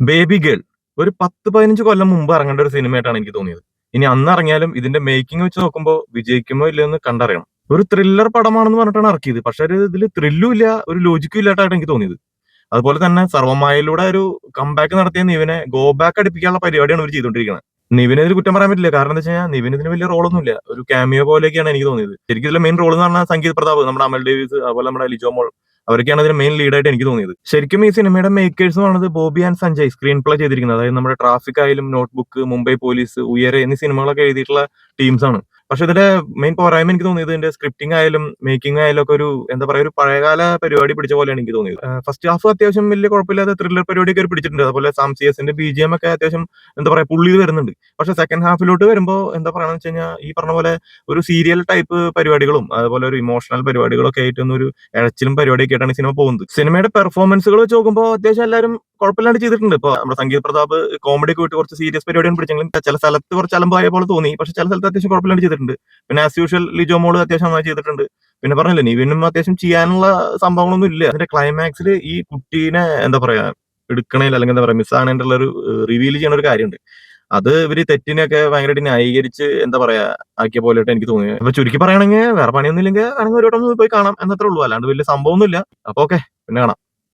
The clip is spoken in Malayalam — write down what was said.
ബേബി ഗേൾ ഒരു 10-15 കൊല്ലം മുമ്പ് ഇറങ്ങേണ്ട ഒരു സിനിമയായിട്ടാണ് എനിക്ക് തോന്നിയത്. ഇനി അന്ന് ഇറങ്ങിയാലും ഇതിന്റെ മേക്കിംഗ് വെച്ച് നോക്കുമ്പോൾ വിജയിക്കുമോ ഇല്ലയോ എന്ന് കണ്ടറിയണം. ഒരു ത്രില്ലർ പടമാണെന്ന് പറഞ്ഞിട്ടാണ് ഇറക്കിയത്. പക്ഷെ ഒരു ഇതിൽ ത്രില്ലും ഇല്ല, ഒരു ലോജിക്കും ഇല്ലാട്ടാണ് എനിക്ക് തോന്നിയത്. അതുപോലെ തന്നെ സർവ്വമായയിലൂടെ ഒരു കംബാക്ക് നടത്തിയ നിവിനെ ഗോ ബാക്ക് അടിപ്പിക്കാനുള്ള പരിപാടിയാണ് ഇവർ ചെയ്തുകൊണ്ടിരിക്കുന്നത്. നിവിനെതിരെ കുറ്റം പറയാൻ പറ്റില്ല. കാരണം എന്താ വെച്ച് കഴിഞ്ഞാൽ നിവിന് ഇതിന് വലിയ റോളൊന്നും ഇല്ല. ഒരു ക്യാമിയോ പോലെയൊക്കെയാണ് എനിക്ക് തോന്നിയത്. ശരിക്കും ഇതിലെ മെയിൻ റോൾ എന്ന് പറഞ്ഞാൽ സംഗീത് പ്രതാപ്, നമ്മുടെ അമൽ ഡേവിസ്, അതുപോലെ നമ്മുടെ ലിജോ മോൾ, അവരൊക്കെയാണ് ഇതിന് മെയിൻ ലീഡായിട്ട് എനിക്ക് തോന്നിയത്. ശരിക്കും ഈ സിനിമയുടെ മേക്കേഴ്സ് ആണത് Bobby and Sanjay screen play ചെയ്തിരിക്കുന്നത്. അതായത് നമ്മുടെ ട്രാഫിക് ആയാലും നോട്ട്ബുക്ക്, മുംബൈ പോലീസ്, ഉയരെ എന്നീ സിനിമകളൊക്കെ എഴുതിയിട്ടുള്ള ടീംസ് ആണ്. പക്ഷെ ഇതിന്റെ മെയിൻ പോരായ്മ എനിക്ക് തോന്നിയത് ഇതിന്റെ സ്ക്രിപ്റ്റിംഗ് ആയാലും മേക്കിംഗ് ആയാലും ഒക്കെ ഒരു എന്താ പറയാ ഒരു പഴയകാല പരിപാടി പിടിച്ച പോലെയാണ് എനിക്ക് തോന്നിയത്. ഫസ്റ്റ് ഹാഫ് അത്യാവശ്യം വലിയ കുഴപ്പമില്ലാതെ ത്രില്ലർ പരിപാടിയൊക്കെ അവർ പിടിച്ചിട്ടുണ്ട്. അതുപോലെ സാം സിയസിന്റെ BGM ഒക്കെ അത്യാവശ്യം എന്താ പറയാ പുള്ളി വരുന്നുണ്ട്. പക്ഷെ സെക്കൻഡ് ഹാഫിലോട്ട് വരുമ്പോൾ എന്താ പറയാന്ന് വെച്ച് കഴിഞ്ഞാൽ ഈ പറഞ്ഞ പോലെ ഒരു സീരിയൽ ടൈപ്പ് പരിപാടികളും അതുപോലെ ഒരു ഇമോഷണൽ പരിപാടികളൊക്കെ ആയിട്ടൊന്നും ഒരു ഇഴച്ചിലും പരിപാടിയൊക്കെ ആയിട്ടാണ് സിനിമ പോകുന്നത്. സിനിമയുടെ പെർഫോമൻസുകൾ വെച്ച് നോക്കുമ്പോൾ അത്യാവശ്യം എല്ലാവരും കുഴപ്പമില്ലാണ്ട് ചെയ്തിട്ടുണ്ട്. ഇപ്പൊ നമ്മുടെ സംഗീത് പ്രതാപ് കോമഡി ഒക്കെ വിട്ട് കുറച്ച് സീരിയസ് പരിപാടിയാണ് പിടിച്ചെങ്കിലും ചില സ്ഥലത്ത് കുറച്ച് അലമ്പായ പോലെ തോന്നി. പക്ഷെ ചില സ്ഥലത്ത് അത്യാവശ്യം കുഴപ്പമില്ലാണ്ട് ചെയ്തിട്ടുണ്ട്. പിന്നെ ആസ് യൂഷ്വൽ ലിജോ മോള് അത്യാവശ്യം നന്നായി ചെയ്തിട്ടുണ്ട്. പിന്നെ പറഞ്ഞില്ലേ നിവിനും അത്യാവശ്യം ചെയ്യാനുള്ള സംഭവങ്ങളൊന്നും ഇല്ല. അതിന്റെ ക്ലൈമാക്സിൽ ഈ കുട്ടീനെ എന്താ പറയാ എടുക്കണേൽ അല്ലെങ്കിൽ എന്താ പറയാ മിസ്സാണേണ്ടുള്ള ഒരു റിവീൽ ചെയ്യുന്ന ഒരു കാര്യമുണ്ട്. അത് ഇവര് തെറ്റിനെയൊക്കെ ഭയങ്കരമായിട്ട് ന്യായീകരിച്ച് എന്താ പറയാ ആക്കിയ പോലെയായിട്ട് എനിക്ക് തോന്നിയത്. അപ്പൊ ചുരുക്കി പറയുകയാണെങ്കിൽ വേറെ പണിയൊന്നും ഇല്ലെങ്കിൽ വേണമെങ്കിൽ ഒരു വട്ടം ഒന്ന് പോയി കാണാം എന്നത്രേ ഉള്ളൂ. അല്ലാണ്ട് വലിയ സംഭവമൊന്നുമില്ല. അപ്പൊ ഓക്കെ, പിന്നെ കാണാം.